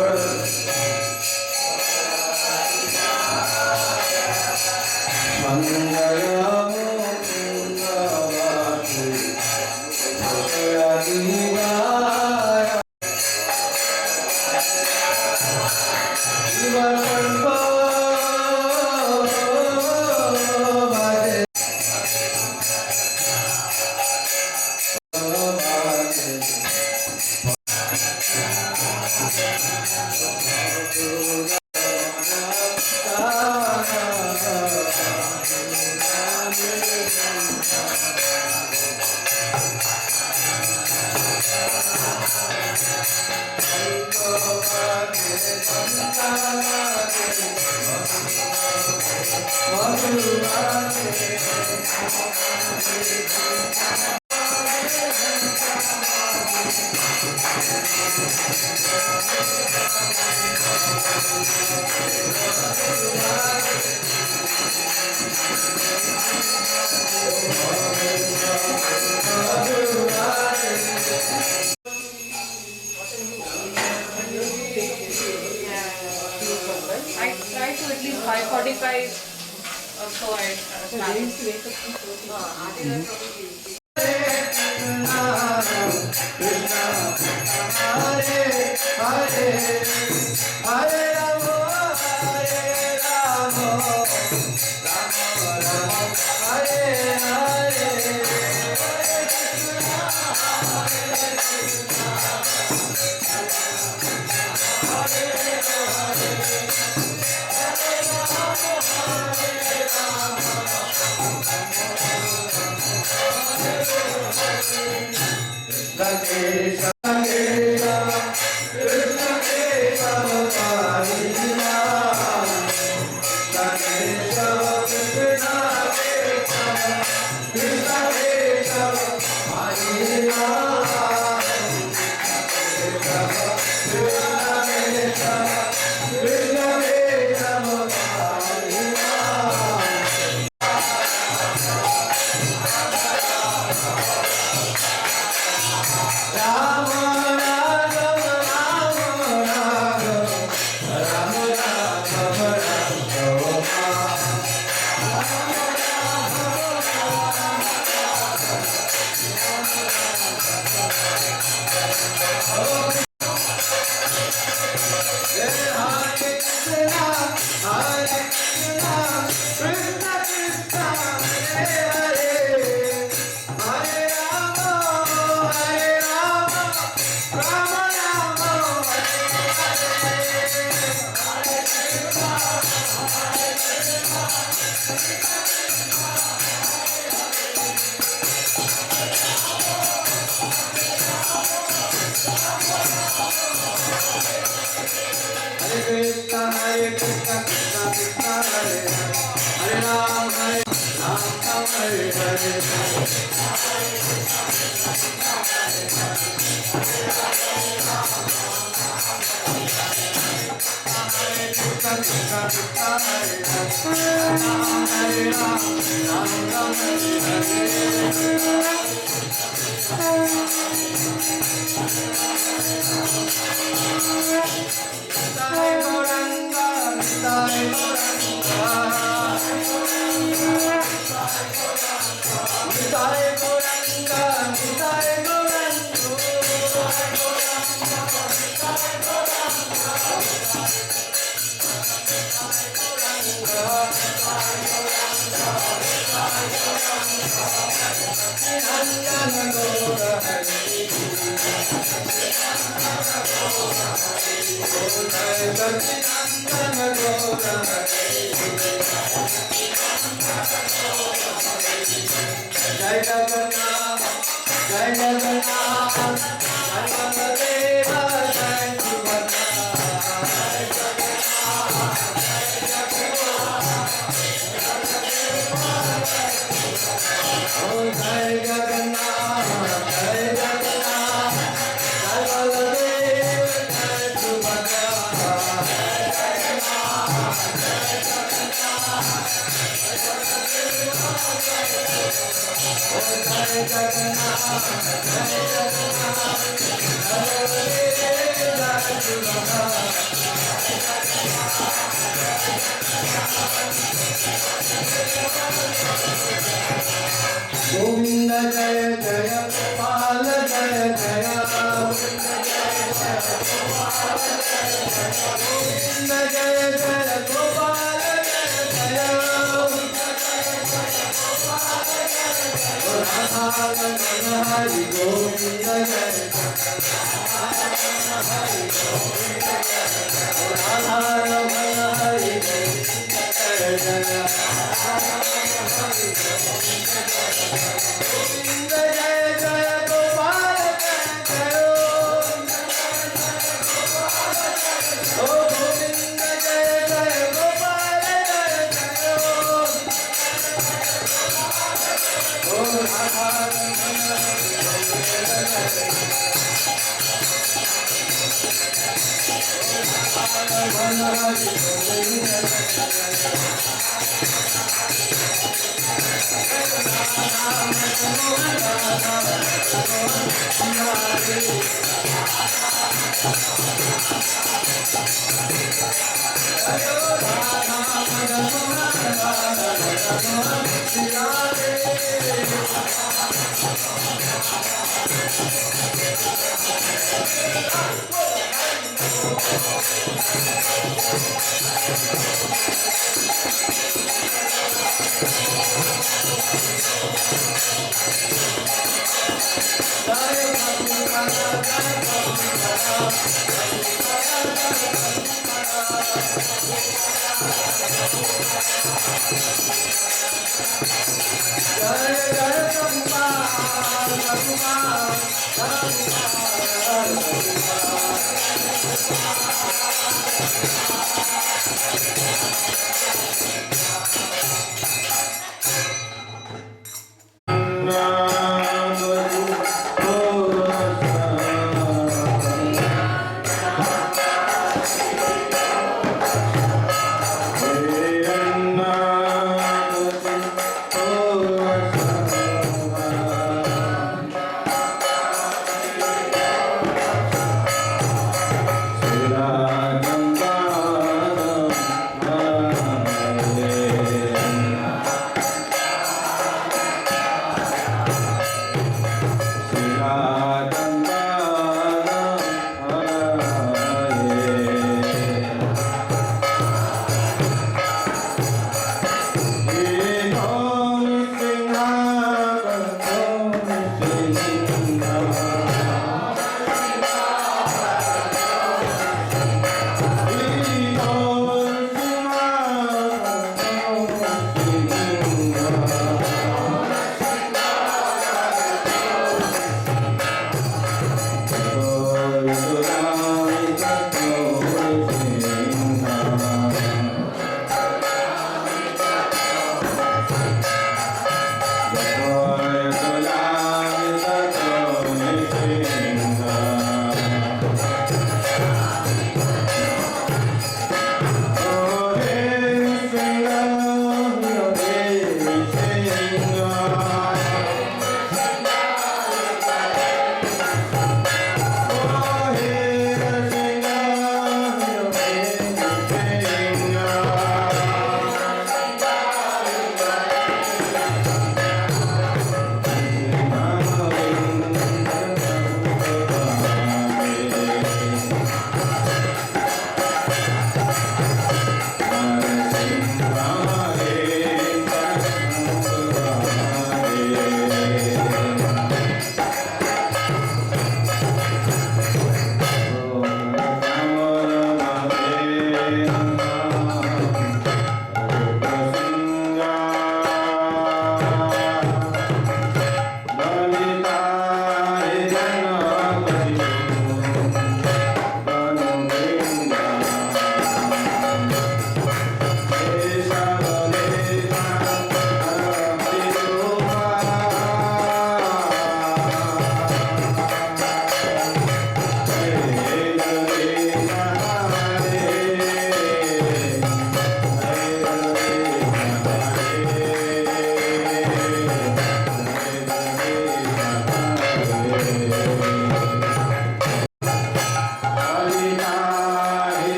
I try to at least 5:45 or so I start. Govind जय जय गोपाल जय जय गोविंद जय जय गोपाल जय जय राधा रमण हरि गोविंद जय राधा रमण हरि गोविंद जय जय गोविंद जय जय गोपाल जय जय ओ गोविंद जय जय गोपाल जय जय ओ राधा रमण हरि गोविंद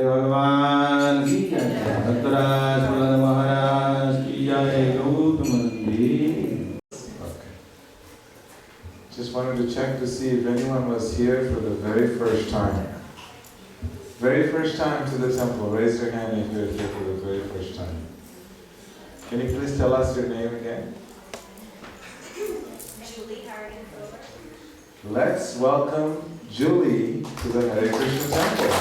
भगवान की जय। भक्तराज प्रहलाद महाराज की जय। गौत मंदिर। Just wanted to check to see if anyone was here for the very first time. Very first time to the temple. Raise your hand if you're here for the very first time. Can you please tell us your name again? Let's welcome Julie to the Hare Krishna temple.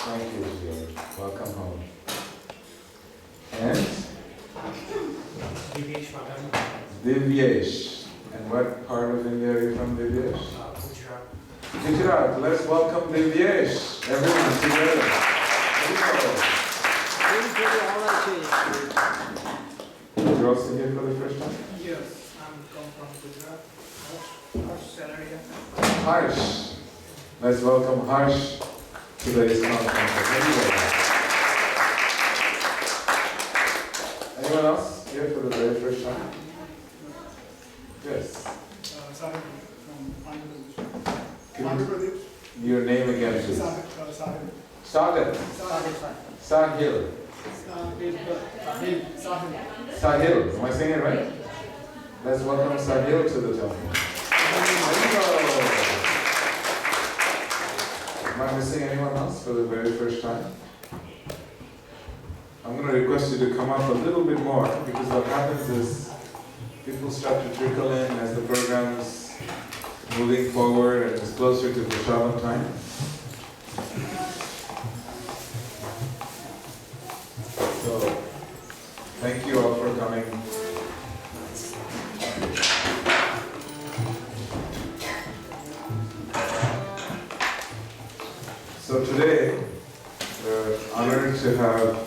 Thank you, Julie. Welcome home. And? Divyesh. And what part of India are you from, Divyesh? Gujarat. Let's welcome Divyesh. Everyone together. You're also here for the first time? Yes, I'm come from Gujarat. Harsh salary. Harsh. Let's welcome Harsh to the Iskcon temple. Anyone else here for the very first time? Yes. Sahil from Can Andhra you, Pradesh. your name again, please. Sahil. Sagar. Sahil. Sahil. Am I saying it right? Let's welcome Sahil to the temple. Am I missing anyone else for the very first time? I'm going to request you to come up a little bit more, because what happens is people start to trickle in as the program is moving forward and it's closer to Prashadam time. So, thank you all for coming. So today, we're honored to have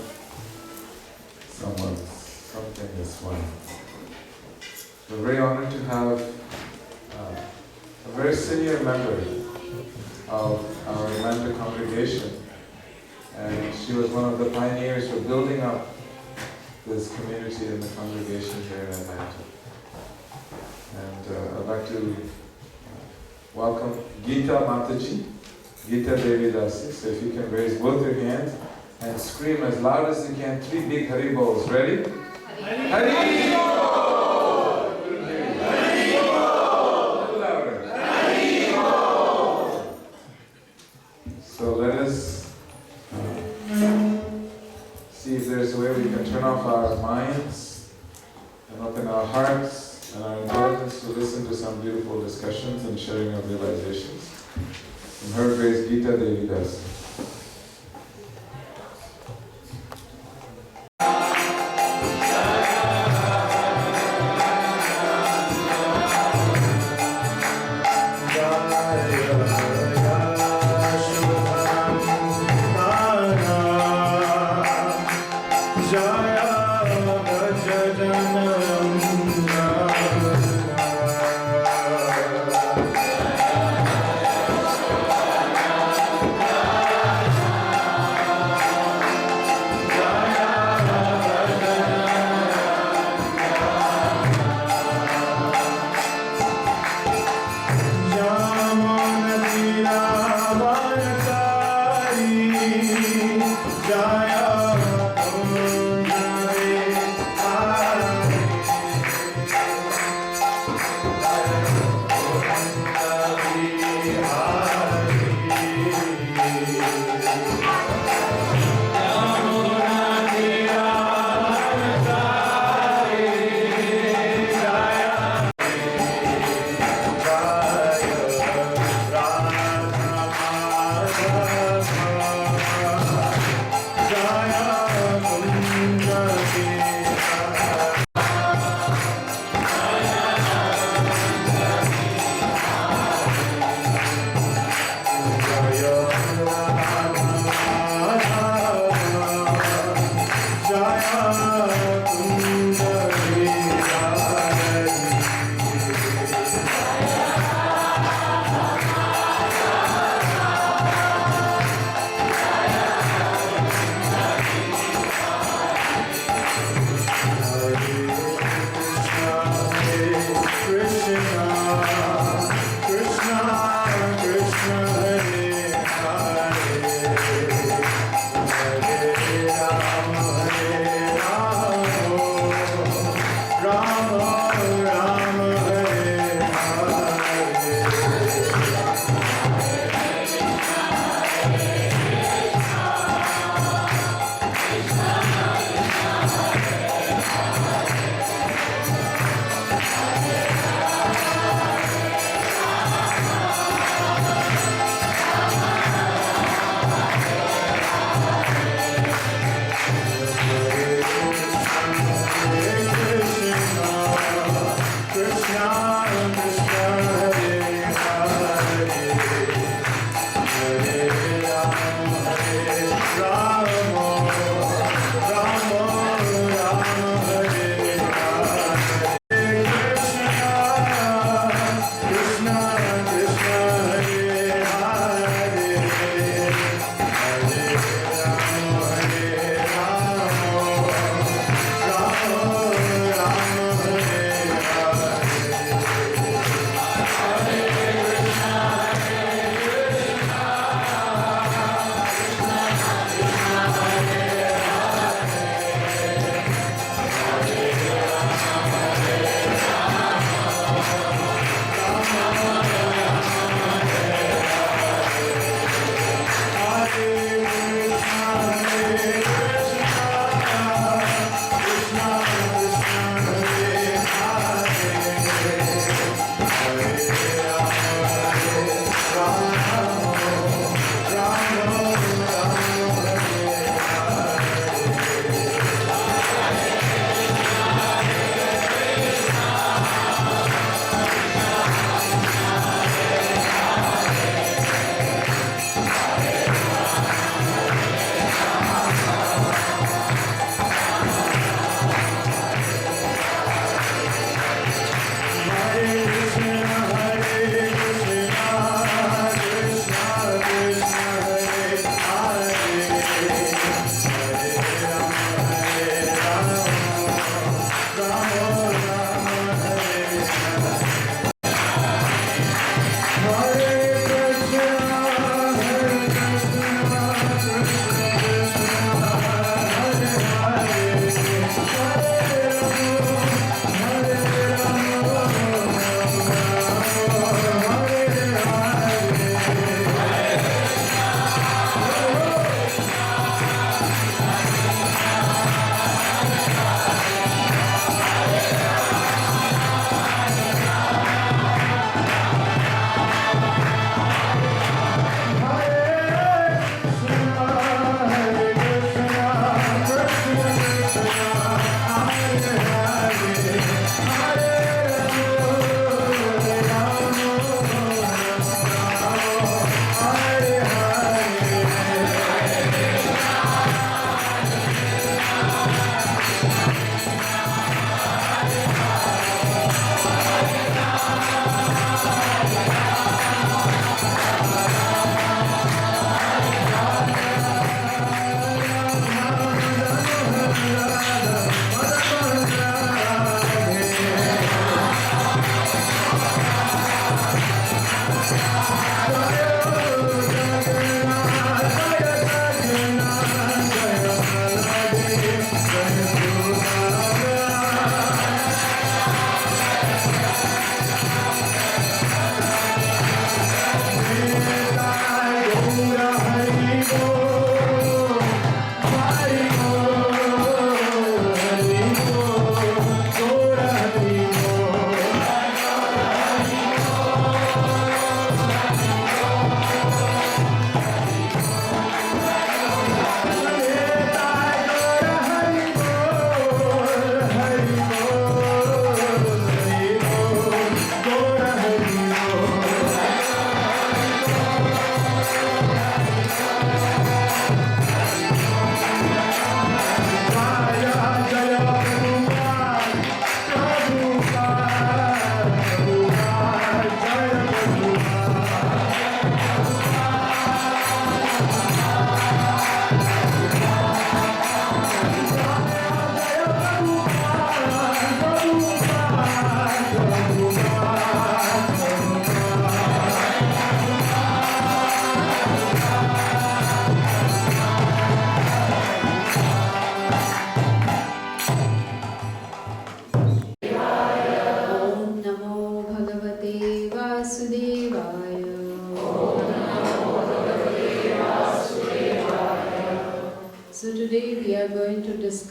something this morning. We're very honored to have a very senior member of our Atlanta congregation, and she was one of the pioneers for building up this community in the congregation here in Atlanta. And I'd like to welcome Gita Mataji, Gita Devi Dasi. So if you can raise both your hands and scream as loud as you can, 3 big Hari Bols. Ready? Hari Bol! Hari Bol! A little louder. Hari Bol! So let us see if there's a way we can turn off our minds and open our hearts and our intelligence to listen to some beautiful discussions and sharing of realizations. From her grace, Gita Devi Dasi. Jaya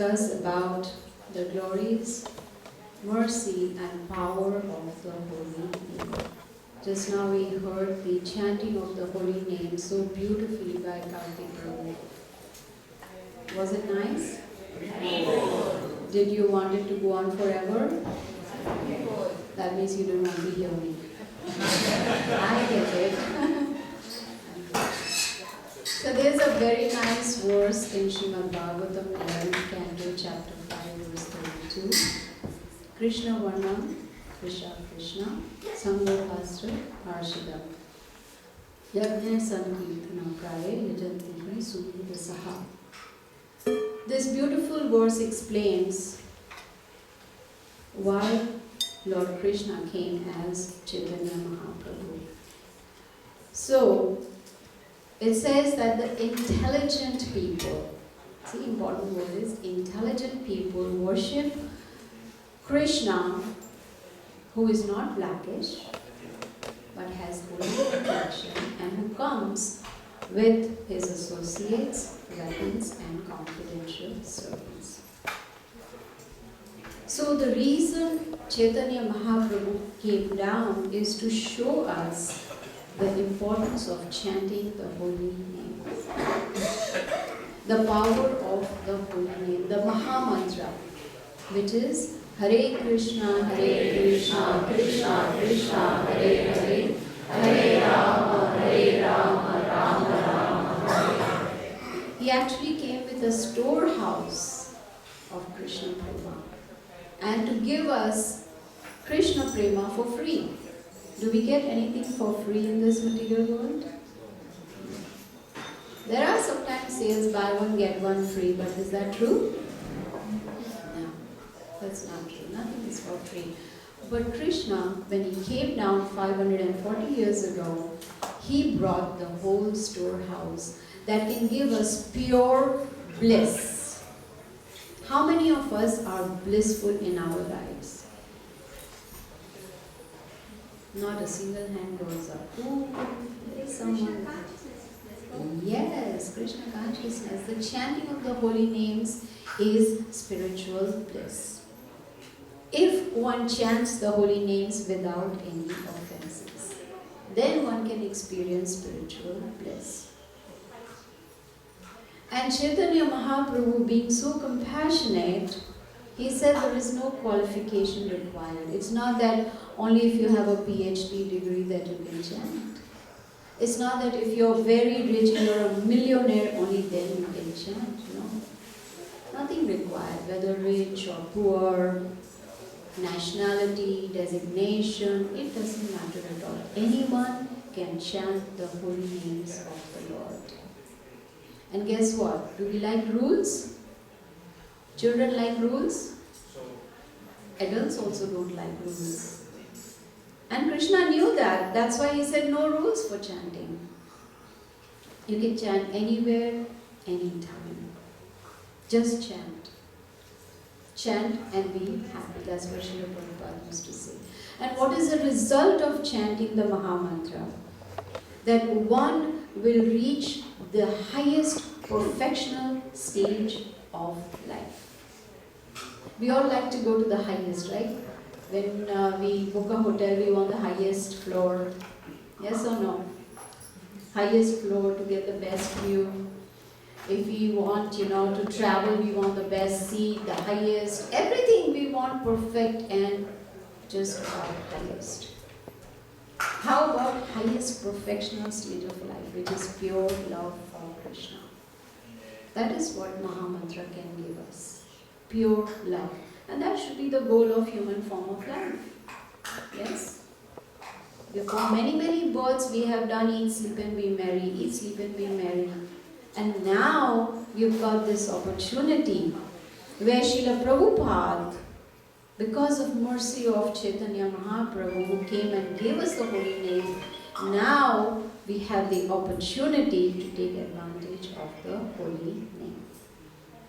discuss about the glories, mercy and power of the holy name. Just now we heard the chanting of the holy name so beautifully by Kartik Prabhu. Was it nice? Did you want it to go on forever? That means you don't want to hear me. I get it. So there's a very nice verse in Srimad Bhagavatam 11th canto, chapter 5, verse 32. Krishna Varnam, Krishna Krishna, Sangha Harshida. Yajna Sankirtana Praye Yajantihi Sumita Saha. This beautiful verse explains why Lord Krishna came as Chaitanya Mahaprabhu. So, it says that the intelligent people, see, important word is intelligent people worship Krishna, who is not blackish, but has holy complexion, and who comes with his associates, weapons, and confidential servants. So the reason Chaitanya Mahaprabhu came down is to show us the importance of chanting the holy name. The power of the holy name, the Maha Mantra, which is Hare Krishna, Krishna Krishna, Hare Hare, Hare Rama, Rama Rama. He actually came with a storehouse of Krishna Prema and to give us Krishna Prema for free. Do we get anything for free in this material world? There are sometimes sales, buy one get one free, but is that true? No, that's not true. Nothing is for free. But Krishna, when he came down 540 years ago, he brought the whole storehouse that can give us pure bliss. How many of us are blissful in our lives? Not a single hand goes up. Oh, there is someone. Yes, Krishna consciousness. The chanting of the holy names is spiritual bliss. If one chants the holy names without any offenses, then one can experience spiritual bliss. And Chaitanya Mahaprabhu, being so compassionate, he said there is no qualification required. It's not that only if you have a PhD degree that you can chant. It's not that if you're very rich and you're a millionaire, only then you can chant. No. Nothing required, whether rich or poor, nationality, designation, it doesn't matter at all. Anyone can chant the holy names of the Lord. And guess what? Do we like rules? Children like rules? Adults also don't like rules. And Krishna knew that. That's why he said no rules for chanting. You can chant anywhere, anytime. Just chant. Chant and be happy. That's what Srila Prabhupada used to say. And what is the result of chanting the Maha Mantra? That one will reach the highest perfectional stage of life. We all like to go to the highest, right? When we book a hotel, we want the highest floor. Yes or no? Highest floor to get the best view. If we want, to travel, we want the best seat, the highest. Everything we want perfect and just about highest. How about highest perfectional stage of life, which is pure love for Krishna? That is what Maha Mantra can give us. Pure love. And that should be the goal of human form of life. Yes? For many, many births we have done eat, sleep and be merry, eat, sleep and be merry. And now we've got this opportunity where Srila Prabhupada, because of mercy of Chaitanya Mahaprabhu who came and gave us the holy name, now we have the opportunity to take advantage of the holy name.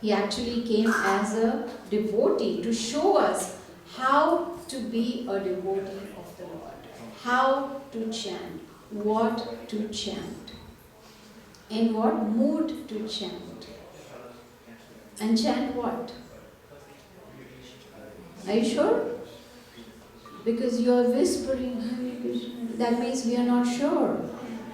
He actually came as a devotee to show us how to be a devotee of the Lord, how to chant, what to chant, in what mood to chant. And chant what? Are you sure? Because you are whispering Hare Krishna. That means we are not sure.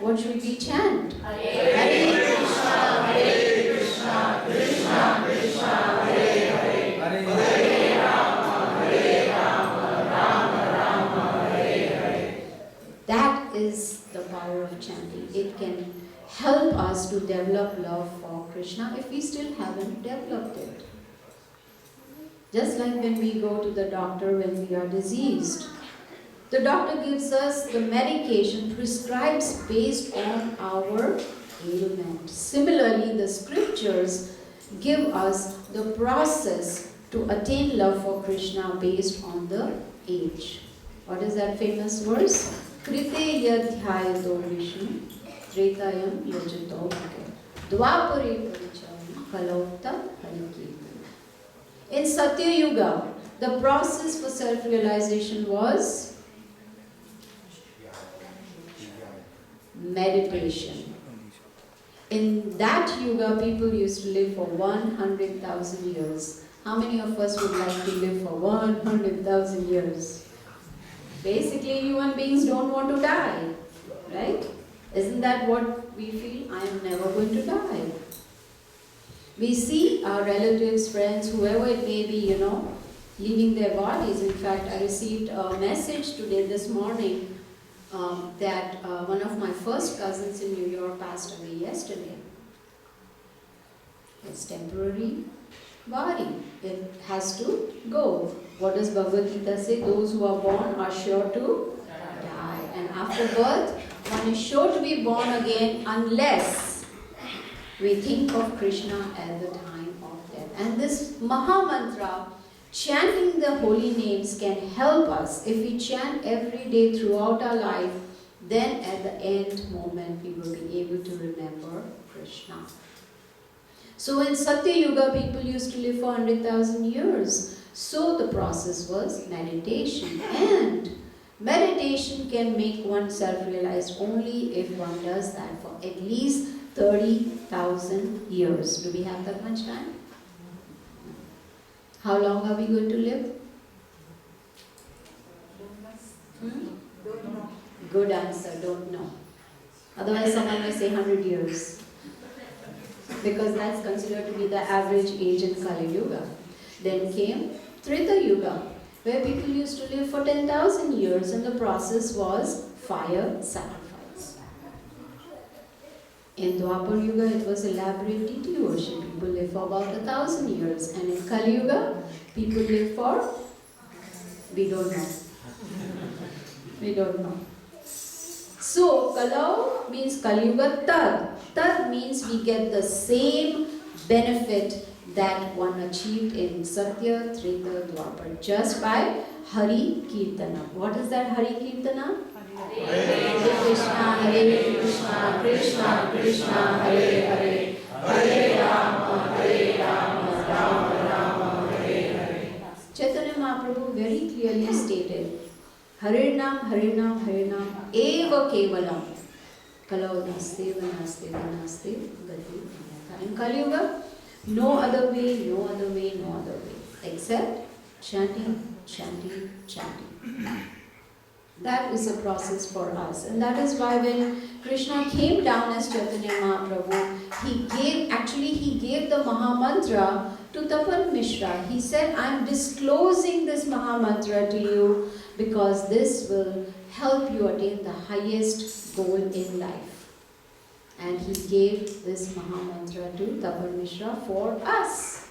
What should we chant? Hare Krishna, Hare Krishna, Krishna Krishna, Hare Hare, Hare Rama, Hare Rama, Rama Rama, Hare Hare. That is the power of chanting. It can help us to develop love for Krishna if we still haven't developed it. Just like when we go to the doctor when we are diseased. The doctor gives us the medication, prescribes based on our ailment. Similarly, the scriptures give us the process to attain love for Krishna based on the age. What is that famous verse? Krite yadhyayado Vishnu, tretayam yajito bhake, dvapare paricham kalauta harikirtan. In Satya Yuga, the process for self-realization was meditation. In that yuga, people used to live for 100,000 years. How many of us would like to live for 100,000 years? Basically, human beings don't want to die, right? Isn't that what we feel? I am never going to die. We see our relatives, friends, whoever it may be, leaving their bodies. In fact, I received a message today, this morning, that one of my first cousins in New York passed away yesterday. It's temporary body. It has to go. What does Bhagavad Gita say? Those who are born are sure to die. And after birth, one is sure to be born again unless we think of Krishna at the time of death. And this Maha Mantra, chanting the holy names, can help us. If we chant every day throughout our life, then at the end moment we will be able to remember Krishna. So in Satya Yuga, people used to live for 100,000 years. So the process was meditation. And meditation can make one self-realized only if one does that for at least 30,000 years. Do we have that much time? How long are we going to live? Good answer, don't know. Otherwise someone may say 100 years. Because that's considered to be the average age in Kali Yuga. Then came Treta Yuga, where people used to live for 10,000 years, and the process was fire sacrifice. In Dwapar Yuga, it was elaborate deity worship. People live for about 1,000 years. And in Kali Yuga, people live for, we don't know. We don't know. So, Kalau means Kali Yuga Tad. Tad means we get the same benefit that one achieved in Satya, Treta, Dwapar, just by Hari Kirtana. What is that Hari Kirtana? Hare Krishna, Hare Krishna, Krishna Krishna, Hare Hare, Hare Rama, Rama Rama, Hare Hare. Chaitanya Mahaprabhu very clearly stated, Hare Nam, Eva Kevalam. Kalau naste, naste, naste, gati. In Kali Yuga, no other way, no other way, no other way, except chanting, chanting, chanting. That is a process for us. And that is why when Krishna came down as Chaitanya Mahaprabhu, he gave the Maha Mantra to Tapan Mishra. He said, I am disclosing this Maha Mantra to you because this will help you attain the highest goal in life. And he gave this Maha Mantra to Tapan Mishra for us,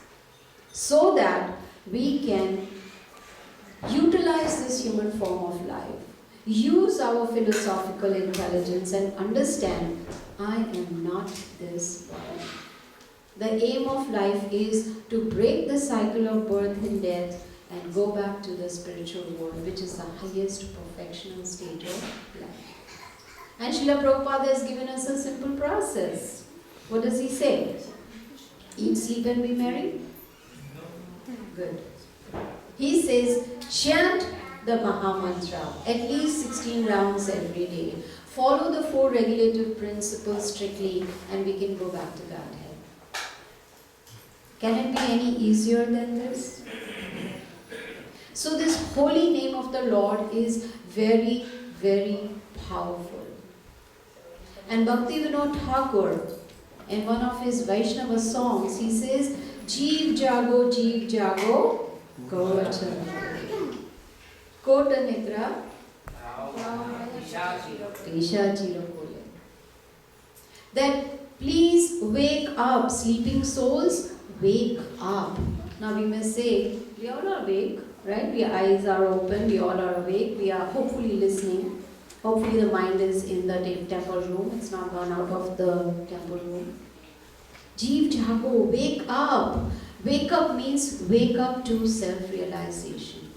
so that we can utilize this human form of life, use our philosophical intelligence and understand, I am not this body. The aim of life is to break the cycle of birth and death and go back to the spiritual world, which is the highest perfectional state of life. And Srila Prabhupada has given us a simple process. What does he say? Eat, sleep and be merry? Good. He says, chant the Maha Mantra at least 16 rounds every day. Follow the 4 regulative principles strictly and we can go back to Godhead. Can it be any easier than this? So this holy name of the Lord is very, very powerful. And Bhakti Vinod Thakur, in one of his Vaishnava songs, he says, Jeev jago, kota. Kota nidra, Pisha Chiro Kole. That please wake up, sleeping souls, wake up. Now we may say, we all are awake, right? Our eyes are open, we all are awake, we are hopefully listening. Hopefully the mind is in the temple room, it's not gone out of the temple room. Jeev jago, wake up. Wake up means wake up to self-realization.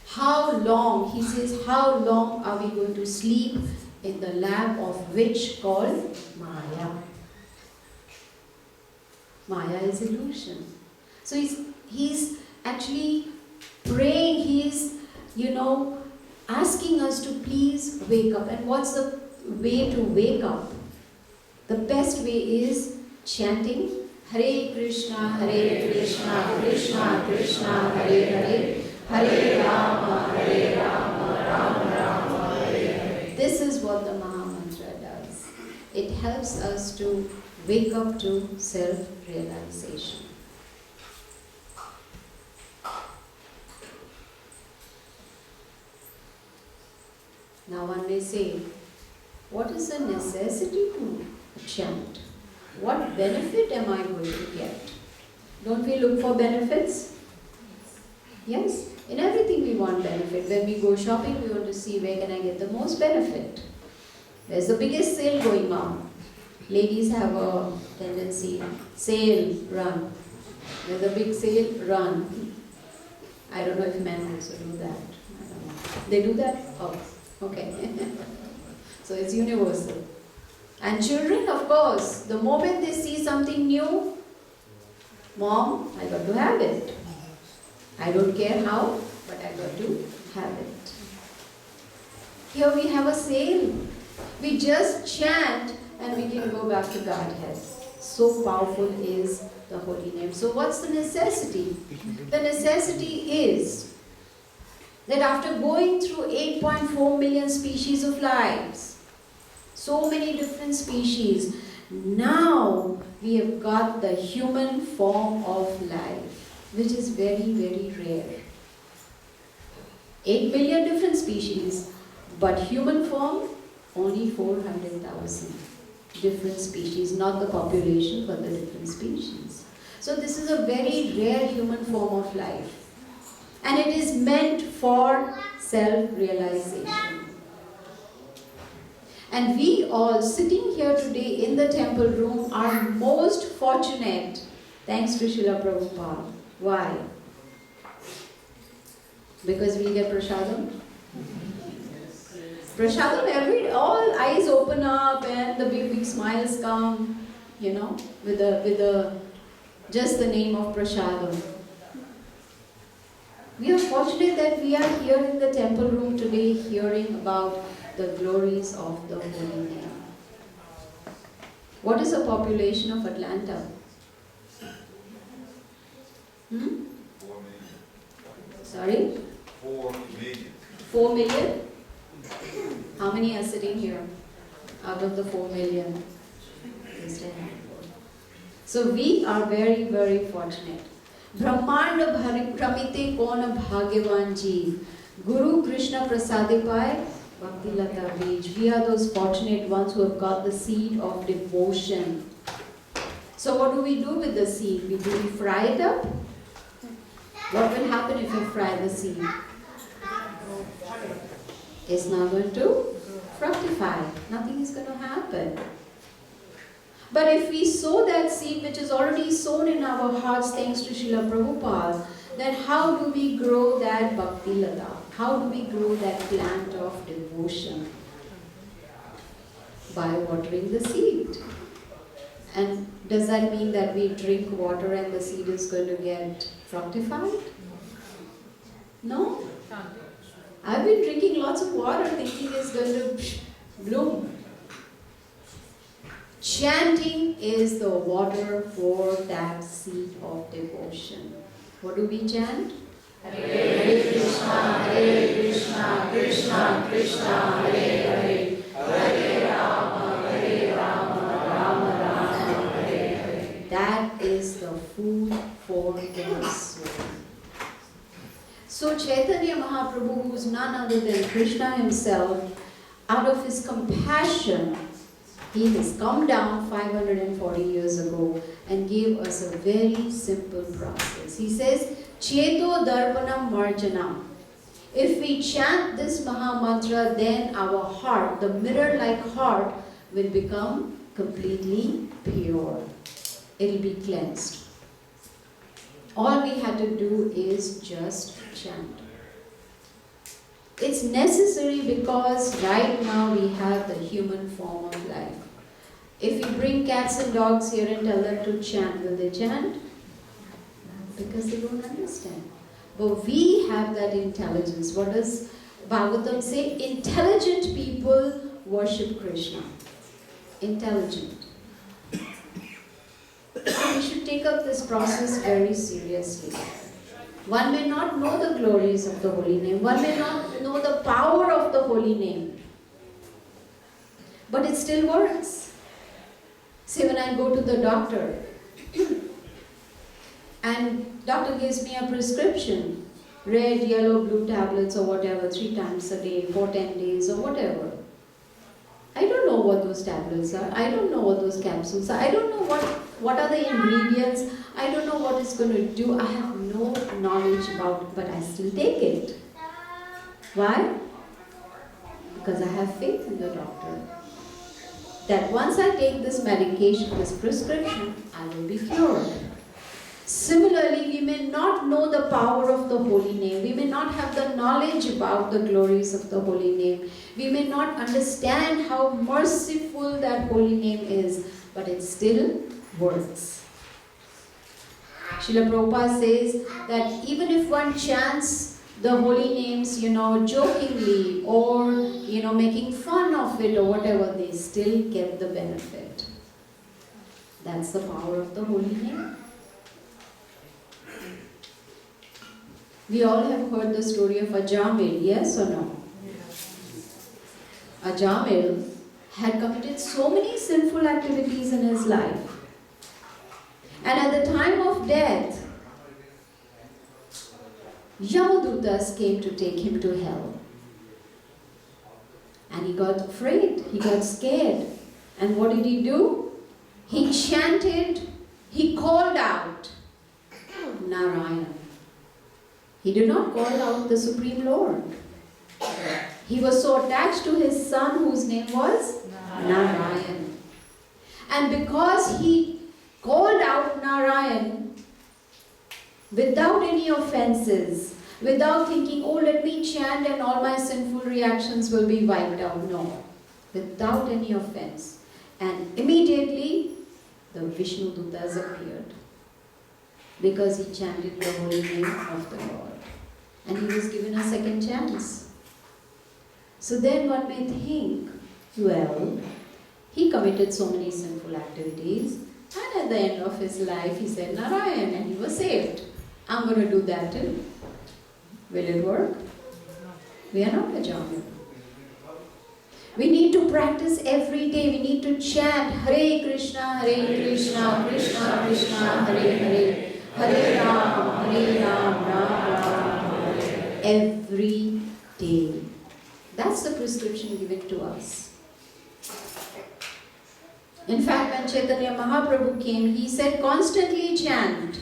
How long, he says, how long are we going to sleep in the lap of which called Maya? Maya is illusion. So he's actually praying, he's, asking us to please wake up. And what's the way to wake up? The best way is chanting Hare Krishna, Krishna Krishna, Hare Rama, Rama Rama, Hare. This is what the Maha Mantra does. It helps us to wake up to self-realization. Now one may say, what is the necessity to chant? What benefit am I going to get? Don't we look for benefits? Yes, in everything we want benefit. When we go shopping, we want to see where can I get the most benefit. There's the biggest sale going on. Ladies have a tendency, sale, run. There's a big sale, run. I don't know if men also do that. I don't know. They do that? Oh, okay. So it's universal. And children, of course, the moment they see something new, Mom, I got to have it. I don't care how, but I got to have it. Here we have a sale. We just chant and we can go back to Godhead. So powerful is the holy name. So what's the necessity? The necessity is that after going through 8.4 million species of lives, so many different species, now we have got the human form of life, which is very, very rare. 8 billion different species, but human form, only 400,000 different species, not the population, but the different species. So this is a very rare human form of life. And it is meant for self-realization. And we all sitting here today in the temple room are most fortunate, thanks to Srila Prabhupada. Why? Because we get prasadam. Prasadam, all eyes open up and the big, big smiles come, with just the name of prasadam. We are fortunate that we are here in the temple room today hearing about the glories of the holy name. What is the population of Atlanta? 4 million. Sorry? 4 million. 4 million? How many are sitting here out of the 4 million? Just a handful. So we are very, very fortunate. Brahmanda Pramite Kona Bhagyavan Jeev. Guru Krishna Prasade Pai Bhakti Lata Beej. We are those fortunate ones who have got the seed of devotion. So what do we do with the seed? Do we fry it up? What will happen if you fry the seed? It's not going to fructify. Nothing is going to happen. But if we sow that seed which is already sown in our hearts thanks to Srila Prabhupada, then how do we grow that Bhakti Lata? How do we grow that plant of devotion? By watering the seed. And does that mean that we drink water and the seed is going to get fructified? No. I've been drinking lots of water thinking it's going to bloom. Chanting is the water for that seed of devotion. What do we chant? Hare Krishna, Hare Hare, Hare Rama, Rama Rama, Hare Hare. That is the food for the soul. So Chaitanya Mahaprabhu, who is none other than Krishna himself, out of his compassion, he has come down 540 years ago and gave us a very simple process. He says, Cheto Darpanam Marjanam. If we chant this Maha Mantra, then our heart, the mirror-like heart, will become completely pure. It will be cleansed. All we had to do is just chant. It's necessary because right now we have the human form of life. If you bring cats and dogs here and tell them to chant, will they chant? Because they don't understand. But we have that intelligence. What does Bhagavatam say? Intelligent people worship Krishna. Intelligent. So we should take up this process very seriously. One may not know the glories of the holy name. One may not know the power of the holy name. But it still works. Say when I go to the doctor and doctor gives me a prescription, red, yellow, blue tablets or whatever, 3 times a day, for 10 days or whatever. I don't know what those tablets are. I don't know what those capsules are. I don't know what are the ingredients. I don't know what it's going to do. I have no knowledge about it, but I still take it. Why? Because I have faith in the doctor. That once I take this medication, this prescription, I will be cured. Similarly, we may not know the power of the holy name. We may not have the knowledge about the glories of the holy name. We may not understand how merciful that holy name is, but it still works. Srila Prabhupada says that even if one chants the holy names, jokingly or, making fun of it or whatever, they still get the benefit. That's the power of the holy name. We all have heard the story of Ajamil, yes or no? Ajamil had committed so many sinful activities in his life. And at the time of death, Yamadutas came to take him to hell. And he got afraid, he got scared. And what did he do? He chanted, he called out, Narayan. He did not call out the Supreme Lord. He was so attached to his son whose name was Narayan. And because he called out Narayan without any offenses, without thinking, oh, let me chant and all my sinful reactions will be wiped out. No, without any offense. And immediately the Vishnu Dutas appeared because he chanted the holy name of the Lord. And he was given a second chance. So then one may think, well, he committed so many sinful activities, and at the end of his life he said Narayan and he was saved. I'm going to do that too. Will it work? We are not Ajamil. We need to practice every day. We need to chant Hare Krishna, Krishna Krishna, Hare Hare, Hare Ram, Ram Ram, every day. That's the prescription given to us. In fact, when Chaitanya Mahaprabhu came, he said constantly chant.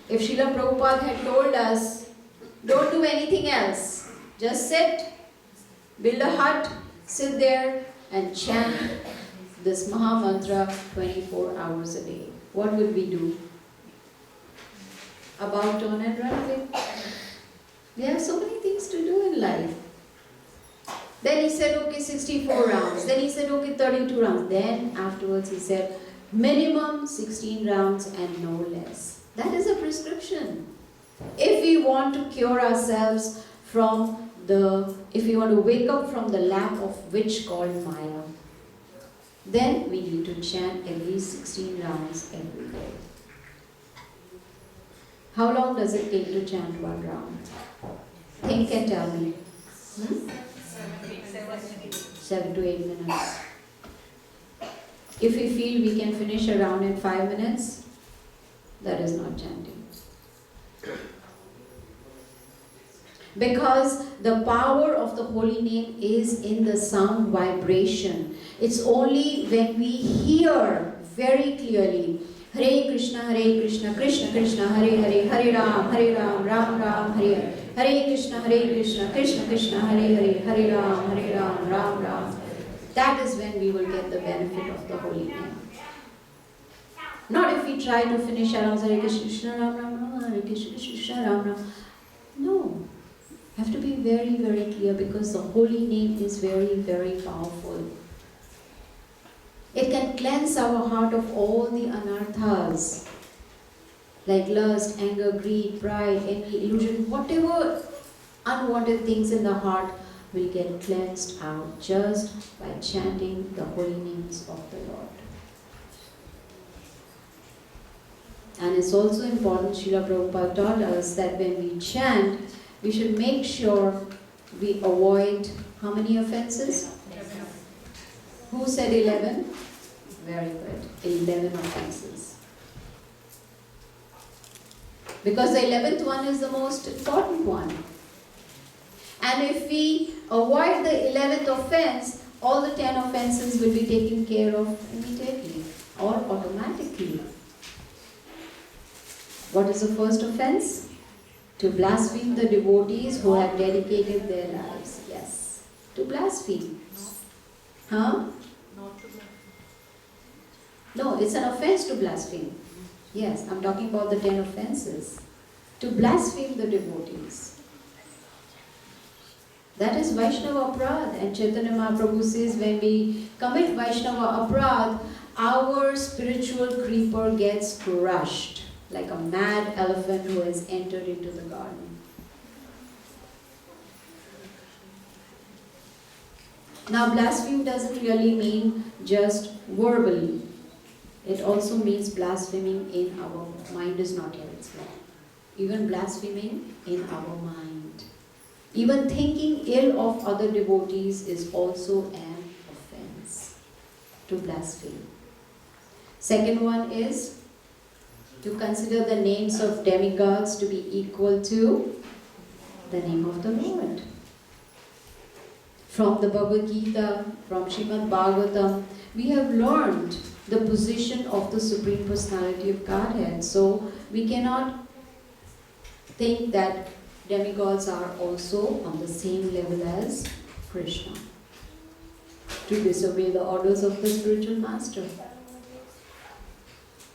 If Srila Prabhupada had told us, don't do anything else, just sit, build a hut, sit there and chant this Maha Mantra 24 hours a day, what would we do? About turn and run away. We have so many things to do in life. Then he said, okay, 64 rounds. Then he said, okay, 32 rounds. Then afterwards he said, minimum 16 rounds and no less. That is a prescription. If we want to cure ourselves from if we want to wake up from the lap of witch called Maya, then we need to chant at least 16 rounds every day. How long does it take to chant one round? Think and tell me. Hmm? 7 to 8 minutes. If we feel we can finish a round in 5 minutes, that is not chanting. Because the power of the holy name is in the sound vibration. It's only when we hear very clearly, Hare Krishna, Krishna Krishna, Hare Hare, Ram, Ram Ram, Hare Hare Krishna, Krishna Krishna, Hare Hare, Hare Ram, Ram Ram. That is when we will get the benefit of the holy name. Not if we try to finish around Hare Krishna, Ram Ram, Hare Krishna, Ram Ram. No. Have to be very, very clear because the holy name is very, very powerful. It can cleanse our heart of all the anarthas like lust, anger, greed, pride, envy, illusion, whatever unwanted things in the heart will get cleansed out just by chanting the holy names of the Lord. And it's also important, Srila Prabhupada taught us that when we chant, we should make sure we avoid how many offenses? Who said 11? Very good. 11 offenses. Because the 11th one is the most important one. And if we avoid the 11th offense, all the 10 offenses will be taken care of immediately or automatically. What is the first offense? To blaspheme the devotees who have dedicated their lives. Yes. To blaspheme. Huh? No, it's an offense to blaspheme. Yes, I'm talking about the 10 offenses. To blaspheme the devotees. That is Vaishnava Aparadh. And Chaitanya Mahaprabhu says when we commit Vaishnava Aparadh, our spiritual creeper gets crushed. Like a mad elephant who has entered into the garden. Now, blaspheme doesn't really mean just verbally. It also means blaspheming in our mind is not here, it's wrong. Even blaspheming in our mind. Even thinking ill of other devotees is also an offense to blaspheme. Second one is to consider the names of demigods to be equal to the name of the Lord. From the Bhagavad Gita, from Srimad Bhagavatam, we have learned the position of the Supreme Personality of Godhead. So we cannot think that demigods are also on the same level as Krishna. To disobey the orders of the spiritual master.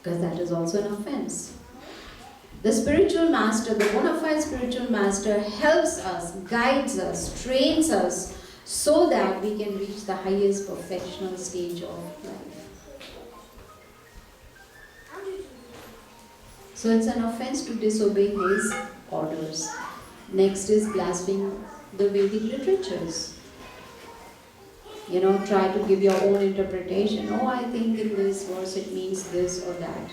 Because that is also an offense. The spiritual master, the bona fide spiritual master helps us, guides us, trains us so that we can reach the highest perfectional stage of life. So it's an offense to disobey his orders. Next is blaspheming the Vedic literatures. Try to give your own interpretation. Oh, I think in this verse it means this or that.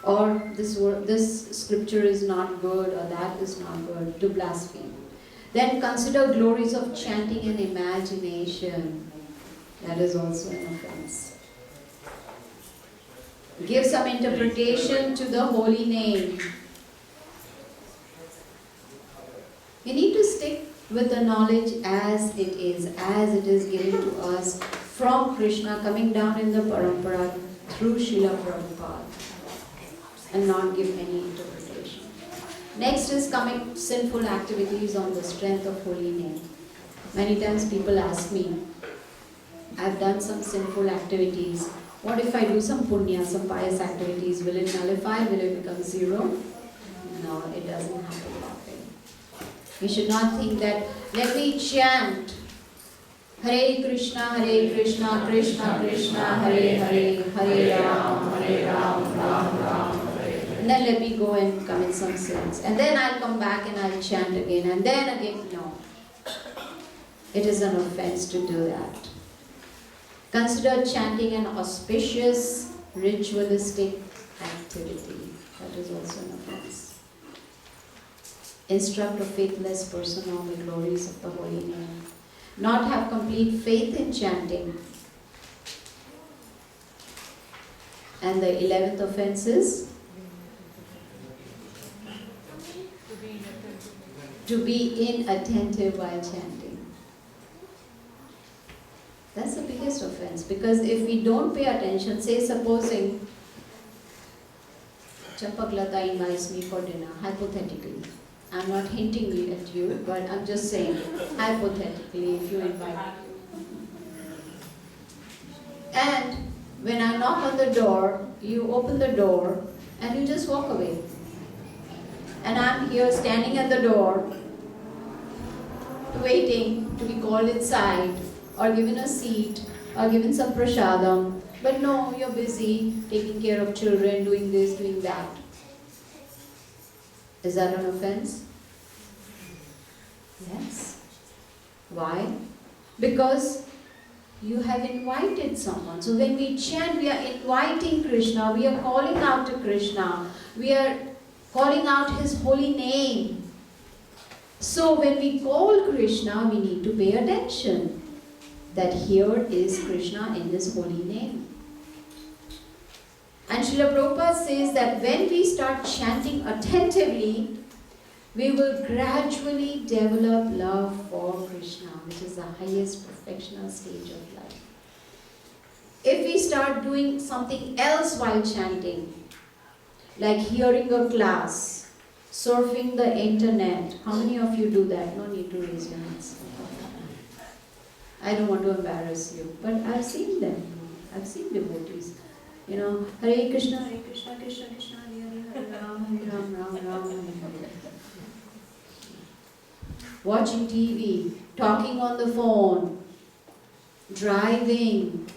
Or this scripture is not good or that is not good. To blaspheme. Then consider glories of chanting and imagination. That is also an offense. Give some interpretation to the holy name. We need to stick with the knowledge as it is given to us from Krishna coming down in the parampara through Srila Prabhupada and not give any interpretation. Next is coming sinful activities on the strength of holy name. Many times people ask me, I've done some sinful activities. What if I do some punya, some pious activities? Will it nullify? Will it become zero? No, it doesn't happen that way. We should not think that, let me chant Hare Krishna, Krishna Krishna, Hare Hare, Hare Ram, Ram Ram. And then let me go and commit some sins. And then I'll come back and I'll chant again. And then again, no. It is an offense to do that. Consider chanting an auspicious, ritualistic activity. That is also an offense. instruct a faithless person on the glories of the holy name, not have complete faith in chanting. And the 11th offense is to be inattentive while chanting. That's the biggest offense, because if we don't pay attention, say supposing Champaklata invites me for dinner, hypothetically. I'm not hinting at you, but I'm just saying, hypothetically, if you invite me. And when I knock on the door, you open the door and you just walk away. And I'm here standing at the door, waiting to be called inside, or given a seat, or given some prasadam. But no, you're busy taking care of children, doing this, doing that. Is that an offense? Yes. Why? Because you have invited someone. So when we chant, we are inviting Krishna, we are calling out to Krishna, we are calling out His holy name. So when we call Krishna, we need to pay attention that here is Krishna in His holy name. And Srila Prabhupada says that when we start chanting attentively, we will gradually develop love for Krishna, which is the highest perfectional stage of life. If we start doing something else while chanting, like hearing a class, surfing the internet, how many of you do that? No need to raise your hands. I don't want to embarrass you, but I've seen them. I've seen devotees. You know, Hare Krishna, Krishna Krishna, Hare Hare, Ram, Hare Ram, Ram, Ram, Hare Hare. Watching TV, talking on the phone, driving,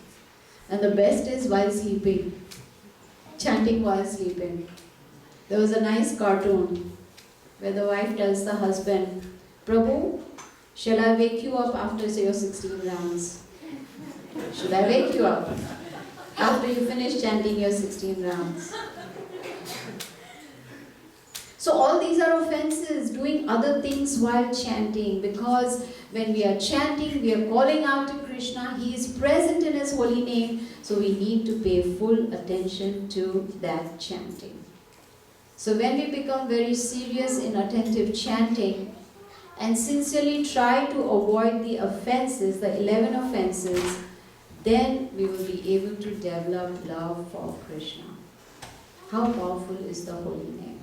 and the best is while sleeping, chanting while sleeping. There was a nice cartoon where the wife tells the husband, Prabhu, shall I wake you up after your 16 rounds? Should I wake you up after you finish chanting your 16 rounds? So all these are offenses, doing other things while chanting, because when we are chanting, we are calling out to Krishna, He is present in His holy name, so we need to pay full attention to that chanting. So when we become very serious in attentive chanting, and sincerely try to avoid the offenses, the 11 offenses, then we will be able to develop love for Krishna. How powerful is the holy name?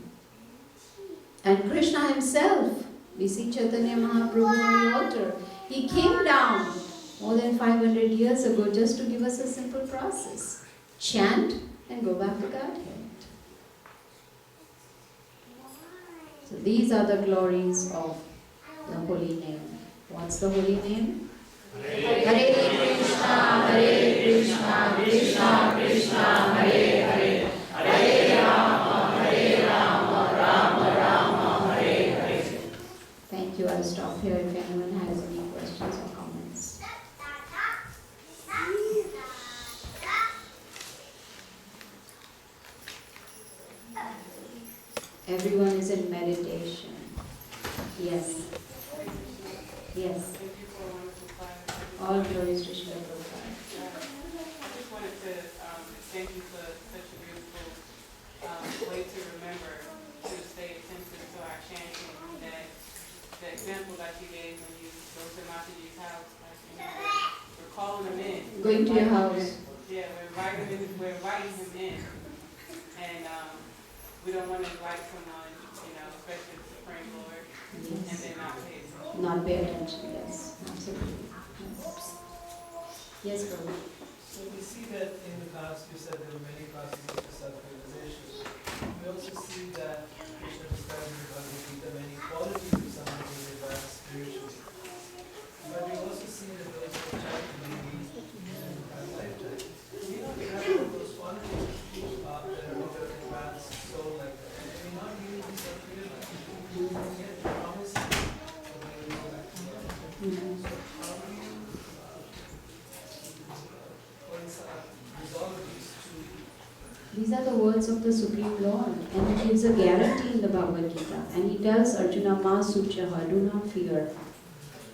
And Krishna Himself, we see Chaitanya Mahaprabhu on the altar, He came down more than 500 years ago just to give us a simple process. Chant and go back to Godhead. So these are the glories of the holy name. What's the holy name? Hare Krishna, Krishna Krishna, Hare Hare, Hare Rama, Rama Rama, Hare Hare. Thank you. I'll stop here if anyone has any questions or comments. Everyone is in meditation. Yes. Yes. All glories to Srila Prabhupada. I just wanted to thank you for such a beautiful way to remember to stay attentive to our chanting. That the example that you gave when you go to Mataji's house, like, you know, we're calling him in. Going to your house. Yeah, we're inviting him in. And we don't want to invite someone, you know, especially the Supreme Lord, and then not pay attention. Not pay attention, yes. Absolutely. Yes, Prabhu. So we see that in the past, you said there were many processes of self-realization. We also see that Krishna describes in the Bhagavad Gita many qualities of someone who is advanced spiritually. But we also see that those who are trying to be in our lifetime, we not have all those qualities that are of an advanced soul like that. They may not really be self-realized. Yet the promise is that they will go back to God. So how do you resolve these two These are the words of the Supreme Lord, and he gives a guarantee in the Bhagavad Gita. And he tells Arjuna, Ma Suchaha, do not fear.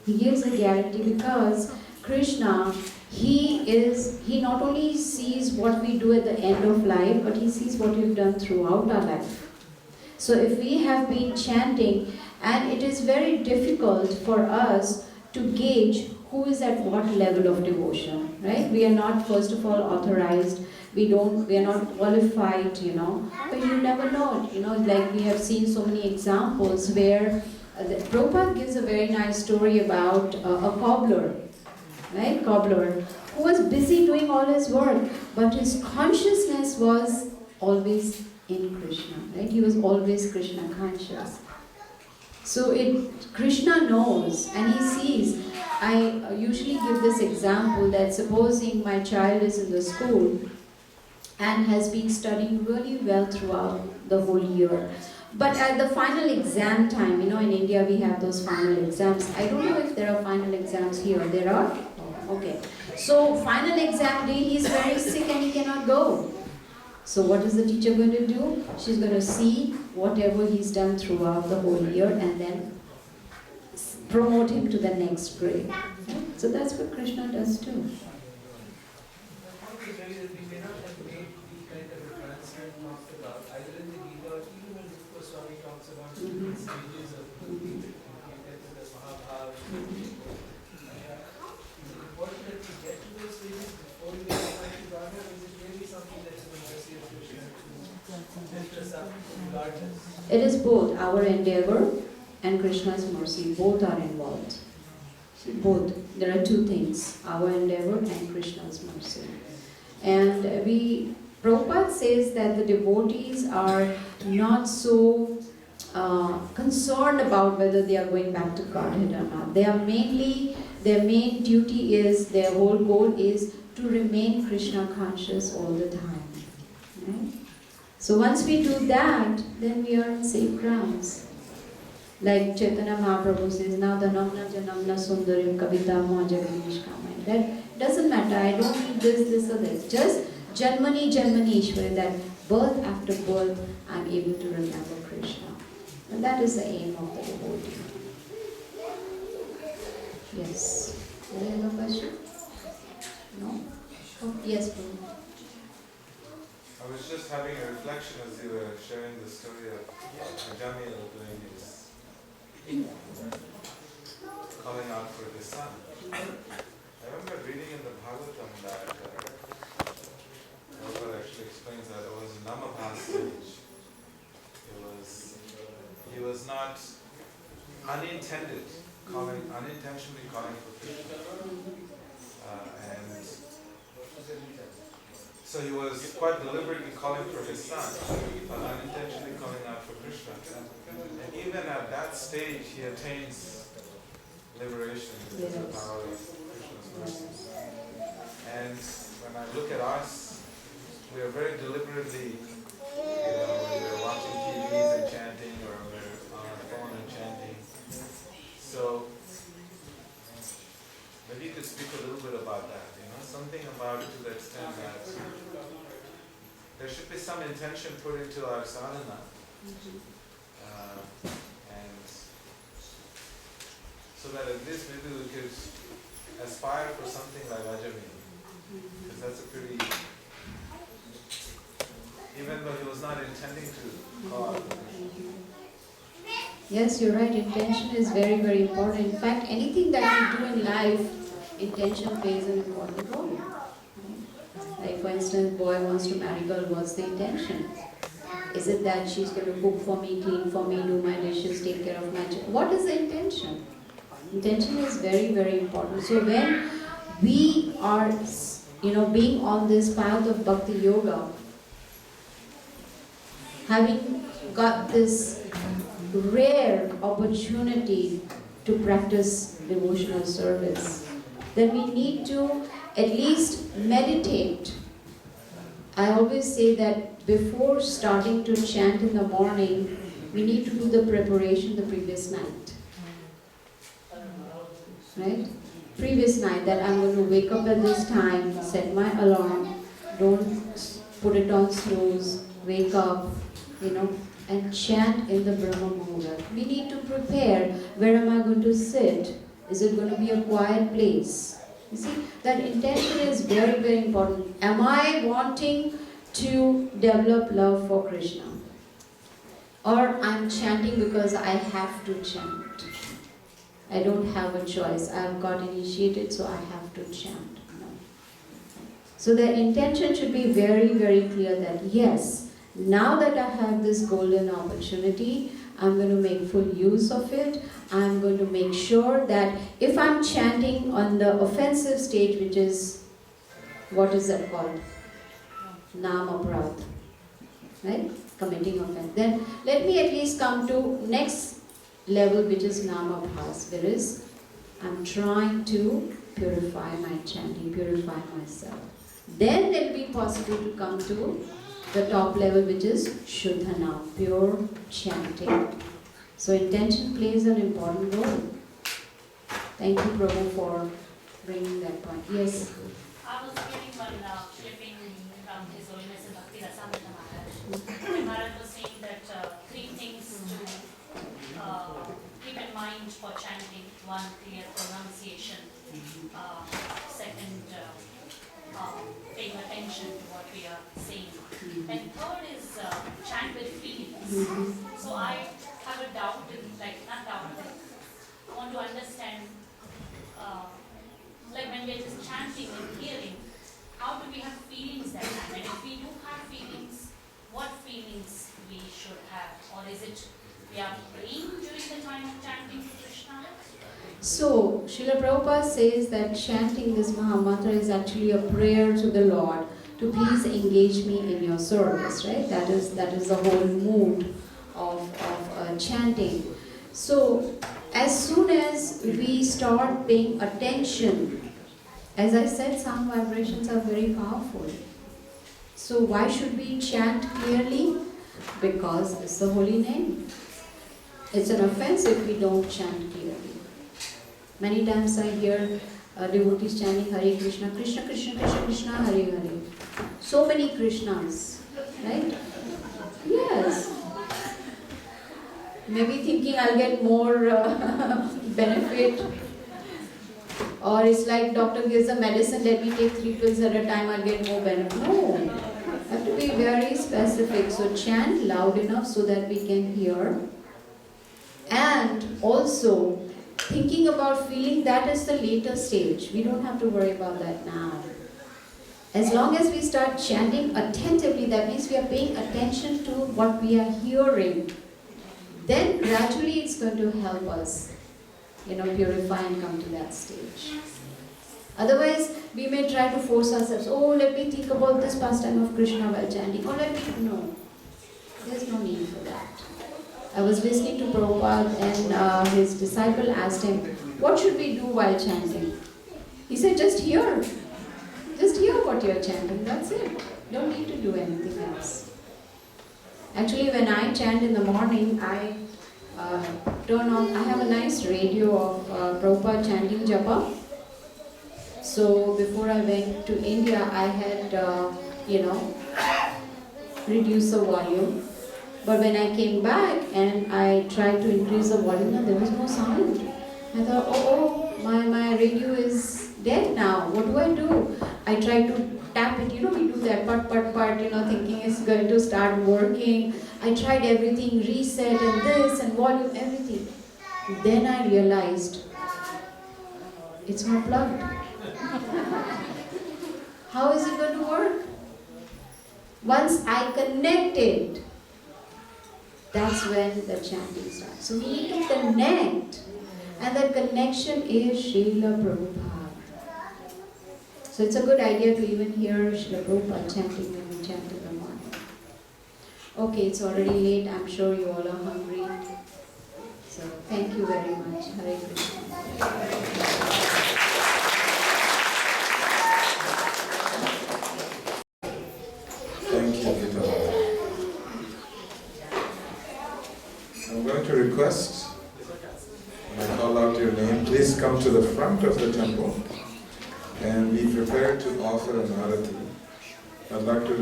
He gives a guarantee because Krishna, he not only sees what we do at the end of life, but he sees what we've done throughout our life. So if we have been chanting, and it is very difficult for us to gauge who is at what level of devotion, right? We are not, first of all, authorized. We are not qualified, but you never know, like we have seen so many examples where Prabhupada gives a very nice story about a cobbler, right? Cobbler, who was busy doing all his work, but his consciousness was always in Krishna, right? He was always Krishna conscious. So Krishna knows and he sees. I usually give this example that supposing my child is in the school and has been studying really well throughout the whole year. But at the final exam time, in India we have those final exams. I don't know if there are final exams here. There are? Oh, okay. So final exam day, he's very sick and he cannot go. So what is the teacher going to do? She's going to see whatever he's done throughout the whole year and then promote him to the next grade. So that's what Krishna does too. The point is really that we may not have made the kind of advancement talked about, either in the Gita or even when Goswami talks about different stages of the Gita, the Mahabharata. Is it important that we get to those stages before we get back to Radha, or is it really something that's the mercy of Krishna to lift us up regardless? It is both our endeavor and Krishna's mercy. Both are involved. Both. There are two things, our endeavor and Krishna's mercy. And Prabhupada says that the devotees are not so concerned about whether they are going back to Godhead or not. Their main duty is, their whole goal is to remain Krishna conscious all the time. Right? So once we do that, then we are in safe grounds. Like Chaitanya Mahaprabhu says, now the namna janamna sundarim kavita moha jagadish. That doesn't matter, I don't need this or this. Just janmani ishwari, that birth after birth I'm able to remember Krishna. And that is the aim of the devotee. Yes. Do you have a question? No? Oh, yes, Prabhu. I was just having a reflection as you were sharing the story of Jamil doing his calling out for his son. I remember reading in the Bhagavatam that Prabhupada actually explains that it was a Namabha stage. He was not unintentionally calling for Krishna. And so he was quite deliberately calling for his son, but unintentionally calling out for Krishna. And even at that stage, he attains liberation through the power of Krishna's mercy. And when I look at us, we are very deliberately, when we're watching TVs and chanting, or we're on our phone and chanting. So maybe you could speak a little bit about that. Something about it to the extent that there should be some intention put into our sadhana, and so that at least maybe we could aspire for something like Ajami, because that's a pretty, even though he was not intending to call. Yes, you're right. Intention is very, very important. In fact, anything that we do in life, intention plays an important role. Like for instance, boy wants to marry girl, what's the intention? Is it that she's going to cook for me, clean for me, do my dishes, take care of my children? What is the intention? Intention is very, very important. So when we are, being on this path of Bhakti Yoga, having got this rare opportunity to practice devotional service, then we need to at least meditate. I always say that before starting to chant in the morning, we need to do the preparation the previous night. Right? Previous night, that I'm going to wake up at this time, set my alarm, don't put it on snooze, wake up, and chant in the Brahma Muhurat. We need to prepare. Where am I going to sit? Is it going to be a quiet place? You see, that intention is very, very important. Am I wanting to develop love for Krishna? Or I'm chanting because I have to chant. I don't have a choice. I've got initiated, so I have to chant. No. So the intention should be very, very clear that yes, now that I have this golden opportunity, I'm going to make full use of it. I'm going to make sure that if I'm chanting on the offensive stage, which is, what is that called? Name.Everyone. Right? Committing offense. Then let me at least come to next level, which is Namabhas. There is, I'm trying to purify my chanting, purify myself. Then it will be possible to come to the top level, which is Shuddhana, pure chanting. So intention plays an important role. Thank you, Prabhu, for bringing that point. Yes? I was reading one clipping from His Holiness in Bhakti Rasamrita Maharaj. Maharaj was saying that three things to keep in mind for chanting. One, clear pronunciation. Second, paying attention to what we are saying. And third is chant with feelings. So I have a doubt, not doubt, I want to understand, like when we are just chanting and hearing, how do we have feelings that time? And if we do have feelings, what feelings we should have? Or is it we are praying during the time of chanting to Krishna? So, Srila Prabhupada says that chanting this Mahamantra is actually a prayer to the Lord to please engage me in your service, right? That is the whole mood of chanting. So, as soon as we start paying attention, as I said, sound vibrations are very powerful. So, why should we chant clearly? Because it's the holy name. It's an offense if we don't chant clearly. Many times I hear devotees chanting Hare Krishna, Krishna Krishna, Krishna Krishna, Hare Hare. So many Krishnas, right? Yes. Maybe thinking I'll get more benefit. Or it's like doctor gives a medicine, let me take 3 pills at a time, I'll get more benefit. No. I have to be very specific. So chant loud enough so that we can hear. And also, thinking about feeling, that is the later stage. We don't have to worry about that now. As long as we start chanting attentively, that means we are paying attention to what we are hearing. Then gradually it's going to help us, purify and come to that stage. Otherwise, we may try to force ourselves, let me think about this pastime of Krishna while chanting. No. There's no need for that. I was listening to Prabhupada and his disciple asked him, what should we do while chanting? He said, just hear. Just hear what you're chanting, that's it. Don't need to do anything else. Actually, when I chant in the morning, I turn on, I have a nice radio of Prabhupada chanting japa. So before I went to India, I had, reduced the volume. But when I came back and I tried to increase the volume, there was no sound. I thought, my radio is dead now. What do? I tried to tap it. We do that part, thinking it's going to start working. I tried everything, reset and this and volume, everything. Then I realized it's not plugged. How is it going to work? Once I connect it, that's when the chanting starts. So we need to connect. And that connection is Srila Prabhupada. So it's a good idea to even hear Srila Prabhupada chanting when we chant in the morning. Okay, it's already late. I'm sure you all are hungry. So thank you very much. Hare Krishna. Thank you, Gita. I'm going to request, when I call out your name, please come to the front of the temple and be prepared to offer an arati. I'd like to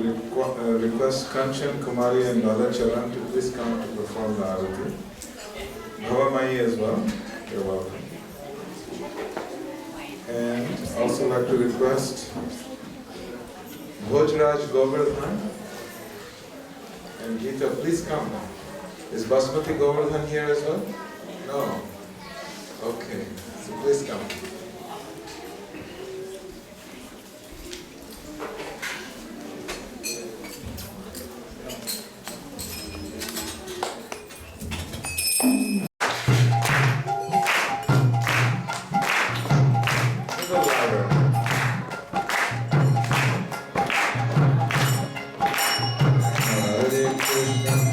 request Kanchan, Kumari and Radha Charan to please come to perform the Arati. Bhavamai as well, you're welcome. And also like to request Bhojraj Govardhan and Gita, please come. Is Basmati Govardhan here as well? No. Okay, so please come. Little louder. Hare Krishna.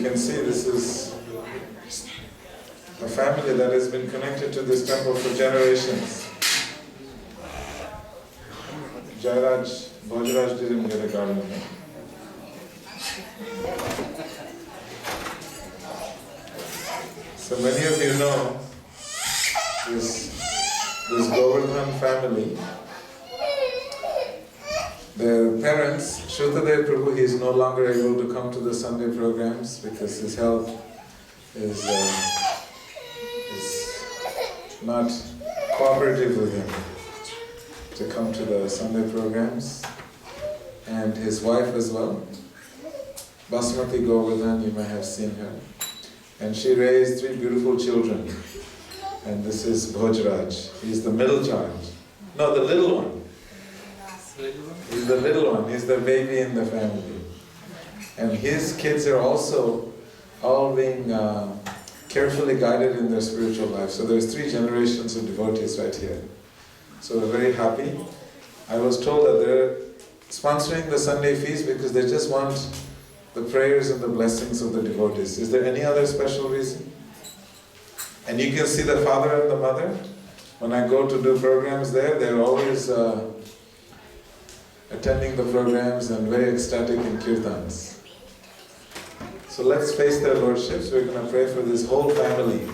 can see this is a family that has been connected to this temple for generations. Jairaj, Bhojraj didn't get a garland. No? So many of you know this Govardhan family. Their parents, Shrutadev Prabhu, he is no longer able to come to the Sunday programs because his health is not cooperative with him to come to the Sunday programs. And his wife as well, Basmati Govardhan, you may have seen her. And she raised 3 beautiful children. And this is Bhojraj. He's the middle child. No, the little one. He's the little one. He's the baby in the family. And his kids are also all being carefully guided in their spiritual life. So there's 3 generations of devotees right here. So we're very happy. I was told that they're sponsoring the Sunday feast because they just want the prayers and the blessings of the devotees. Is there any other special reason? And you can see the father and the mother. When I go to do programs there, they're always attending the programs and very ecstatic in kirtans. So let's face their lordships. We're going to pray for this whole family.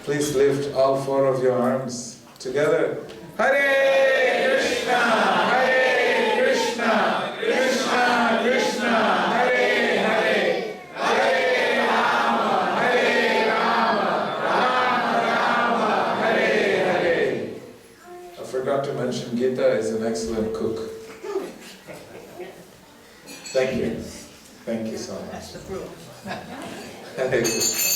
Please lift all 4 of your arms together. Hare Krishna, Hare Krishna, Krishna Krishna, Hare Hare, Hare Rama, Hare Rama, Rama Rama, Hare Hare. I forgot to mention Gita is an excellent cook. Thank you. Thank you so much. Hare Krishna.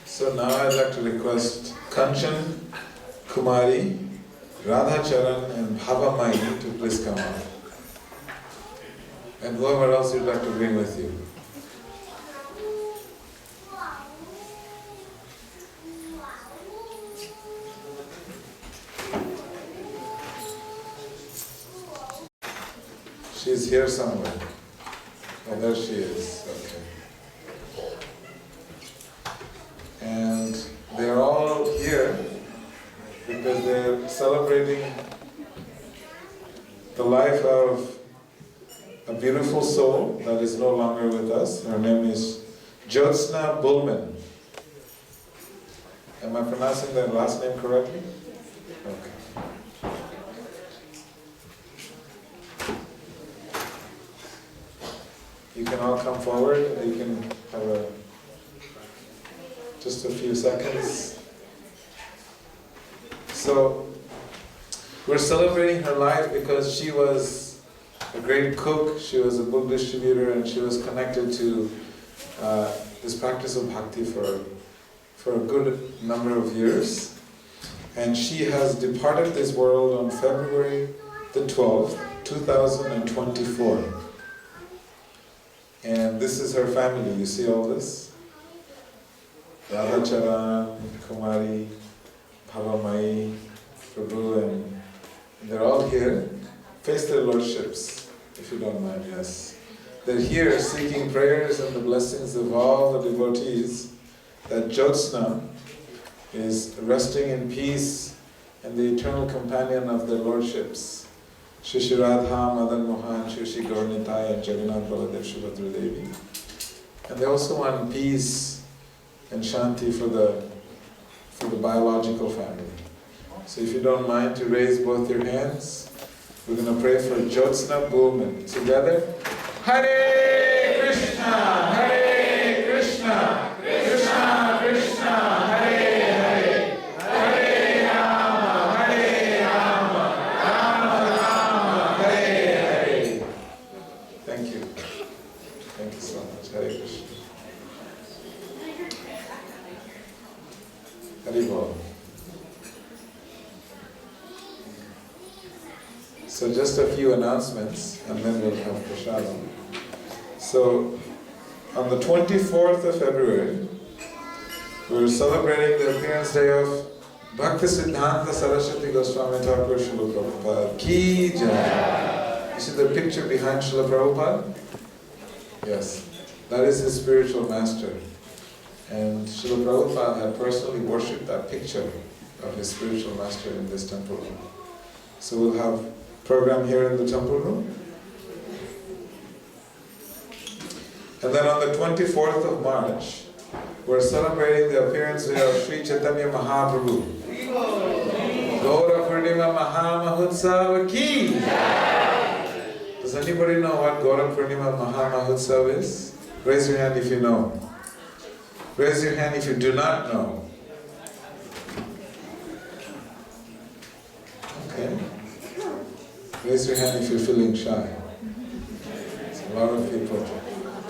So now I'd like to request Kanchan, Kumari, Radha Charan and Bhava Mai to please come up. And whoever else you'd like to bring with you. She's here somewhere. Oh, there she is. Okay. And they're all here because they're celebrating the life of a beautiful soul that is no longer with us. Her name is Jyotsna Bullman. Am I pronouncing that last name correctly? Okay. You can all come forward. You can have just a few seconds. So, we're celebrating her life because she was a great cook, she was a book distributor, and she was connected to this practice of bhakti for a good number of years. And she has departed this world on February the 12th, 2024. And this is her family. You see all this? Radha Charan, Kumari, Bhavamai, Prabhu, and they're all here. Face their lordships, if you don't mind, yes. They're here seeking prayers and the blessings of all the devotees that Jyotsna is resting in peace and the eternal companion of their lordships. Shri Radha, Madan Mohan, Shri Gaurnitai, and Jagannath Baladev Subhadra Devi. And they also want peace and shanti for the biological family. So if you don't mind to raise both your hands, we're going to pray for Jyotsna Bullman. Together, Hare Krishna, Hare Krishna, Krishna Krishna, Hare Hare, Hare Rama, Hare Rama, Rama Rama, Hare Hare. Thank you. Thank you so much. Hare Krishna. Haribol. So just a few announcements and then we'll have prasadam. So on the 24th of February, we're celebrating the appearance day of Bhakti Siddhanta Saraswati Goswami Thakur Srila Prabhupada Ki Jai. You see the picture behind Srila Prabhupada? Yes, that is his spiritual master. And Srila Prabhupada had personally worshipped that picture of his spiritual master in this temple room. So we'll have program here in the temple room. And then on the 24th of March, we're celebrating the appearance of Sri Chaitanya Mahaprabhu. Gaura Purnima Mahamahotsav Ki! Does anybody know what Gaura Purnima Mahamahotsav is? Raise your hand if you know. Raise your hand if you do not know. Okay. Raise your hand if you're feeling shy. It's a lot of people.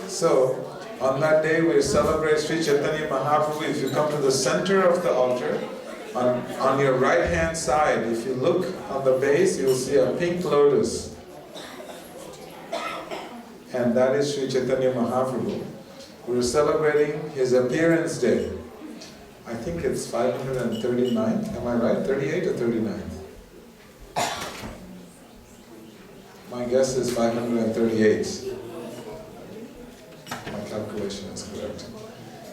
So, on that day we celebrate Sri Chaitanya Mahaprabhu. If you come to the center of the altar, on your right hand side, if you look on the base, you'll see a pink lotus. And that is Sri Chaitanya Mahaprabhu. We're celebrating his appearance day. I think it's 539. Am I right? 38 or 39? My guess is 538. My calculation is correct.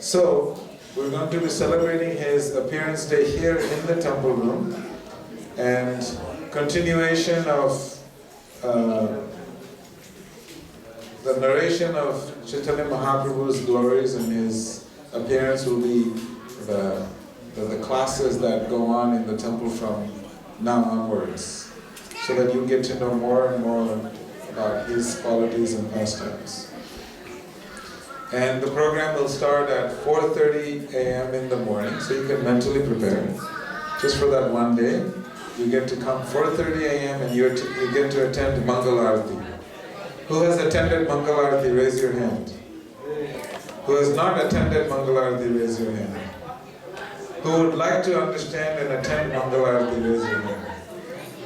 So, we're going to be celebrating his appearance day here in the temple room, and continuation of the narration of Chaitanya Mahaprabhu's glories and his appearance will be the classes that go on in the temple from now onwards, so that you get to know more and more about his qualities and pastimes. And the program will start at 4:30 a.m. in the morning, so you can mentally prepare. Just for that one day, you get to come 4:30 a.m. and you get to attend Mangal Arati. Who has attended Mangal Arati? Raise your hand. Who has not attended Mangal Arati? Raise your hand. Who would like to understand and attend Mangal Arati? Raise your hand.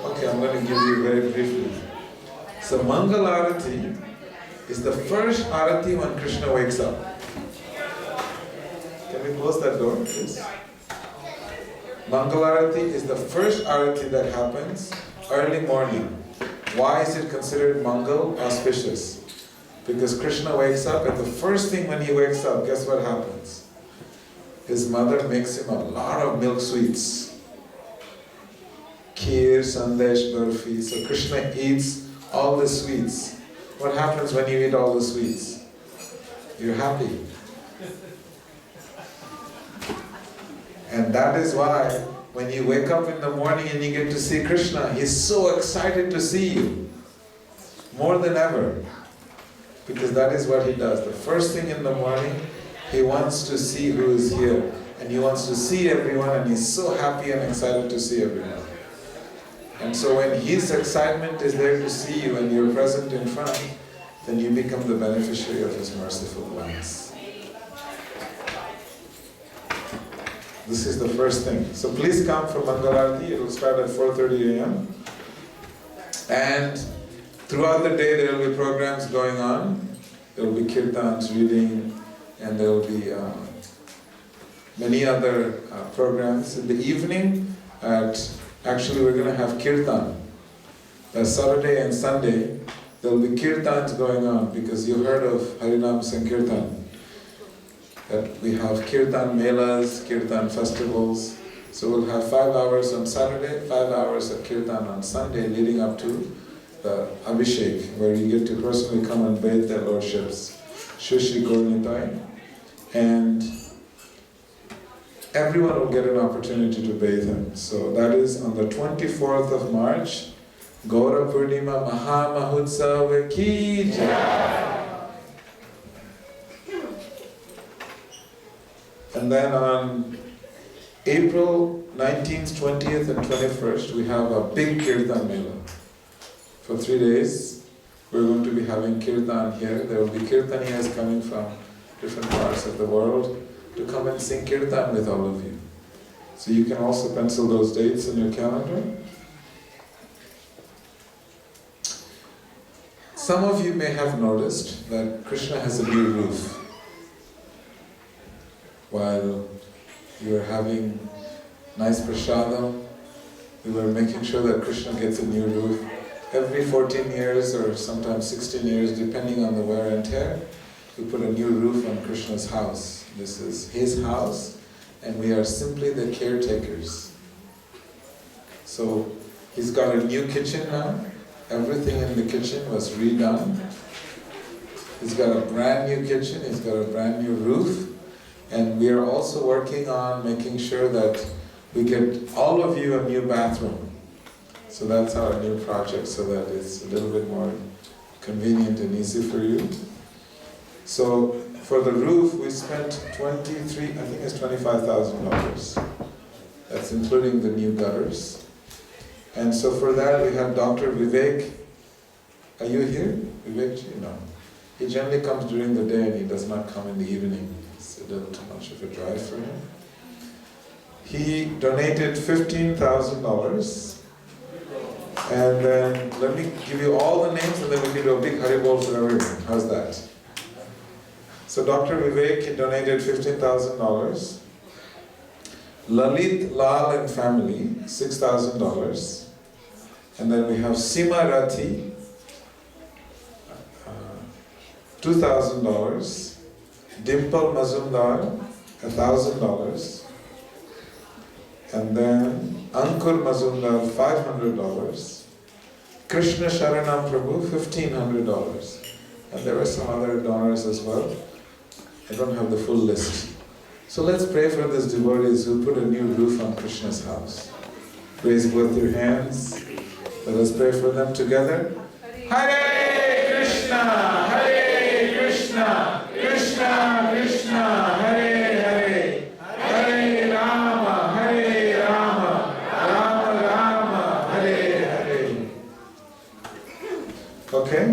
Okay, I'm going to give you very briefly. So Mangal Arati is the first Arati when Krishna wakes up. Can we close that door, please? Mangal Arati is the first Arati that happens early morning. Why is it considered Mangal, auspicious? Because Krishna wakes up, and the first thing when he wakes up, guess what happens? His mother makes him a lot of milk sweets. Kheer, sandesh, barfi. So Krishna eats all the sweets. What happens when you eat all the sweets? You're happy. And that is why when you wake up in the morning and you get to see Krishna, he's so excited to see you. More than ever. Because that is what he does. The first thing in the morning, he wants to see who is here. And he wants to see everyone, and he's so happy and excited to see everyone. And so when his excitement is there to see you and you're present in front, then you become the beneficiary of his merciful glance. This is the first thing. So please come for Mangal Arati. It will start at 4:30 a.m. And throughout the day there will be programs going on. There will be kirtans, reading, and there will be many other programs. In the evening, actually we're going to have kirtan. Saturday and Sunday, there will be kirtans going on, because you heard of Harinam Sankirtan. That we have kirtan melas, kirtan festivals. So we'll have 5 hours on Saturday, 5 hours of kirtan on Sunday, leading up to the Abhishek, where you get to personally come and bathe their lordships, Shushi Gornitai. And everyone will get an opportunity to bathe him. So that is on the 24th of March. Gaura Purnima Mahamahotsav Ki Jai. And then on April 19th, 20th and 21st, we have a big Kirtan Mela. For 3 days, we're going to be having Kirtan here. There will be Kirtaniyas coming from different parts of the world to come and sing Kirtan with all of you. So you can also pencil those dates in your calendar. Some of you may have noticed that Krishna has a new roof. While you're having nice prasadam. We were making sure that Krishna gets a new roof. Every 14 years or sometimes 16 years, depending on the wear and tear, we put a new roof on Krishna's house. This is his house, and we are simply the caretakers. So he's got a new kitchen now. Everything in the kitchen was redone. He's got a brand new kitchen, he's got a brand new roof, and we are also working on making sure that we get all of you a new bathroom. So that's our new project, so that it's a little bit more convenient and easy for you. So for the roof, we spent I think it's $25,000. That's including the new gutters. And so for that, we have Dr. Vivek. Are you here? Vivek? No. He generally comes during the day and he does not come in the evening. It's a little too much of a drive for him. He donated $15,000. And then let me give you all the names and then we can do a big Haribol for everyone. How's that? So Dr. Vivek donated $15,000. Lalit Lal and family, $6,000. And then we have Sima Rati, $2,000. Dimple Mazumdar, $1,000. And then Ankur Mazumdar, $500. Krishna Sharanam Prabhu, $1,500. And there were some other donors as well. I don't have the full list. So let's pray for these devotees who put a new roof on Krishna's house. Raise both your hands. Let us pray for them together. Hare Krishna, Hare Krishna, Krishna Krishna, Hare Hare, Hare Rama, Hare Rama, Rama Rama, Hare Hare. Okay?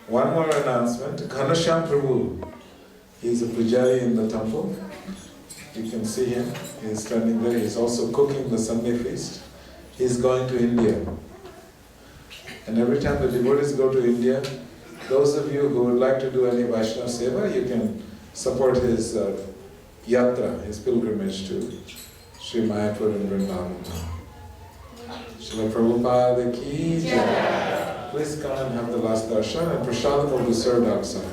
One more announcement. Ghanasham Prabhu. He is a pujari in the temple. You can see him. He is standing there. He is also cooking the Sunday feast. He is going to India. And every time the devotees go to India, those of you who would like to do any Vaishnava Seva, you can support his yatra, his pilgrimage to Sri Mayapur and Vrindavan. Srila Prabhupada ki jai. Please come and have the last darshan, and prasadam will be served outside.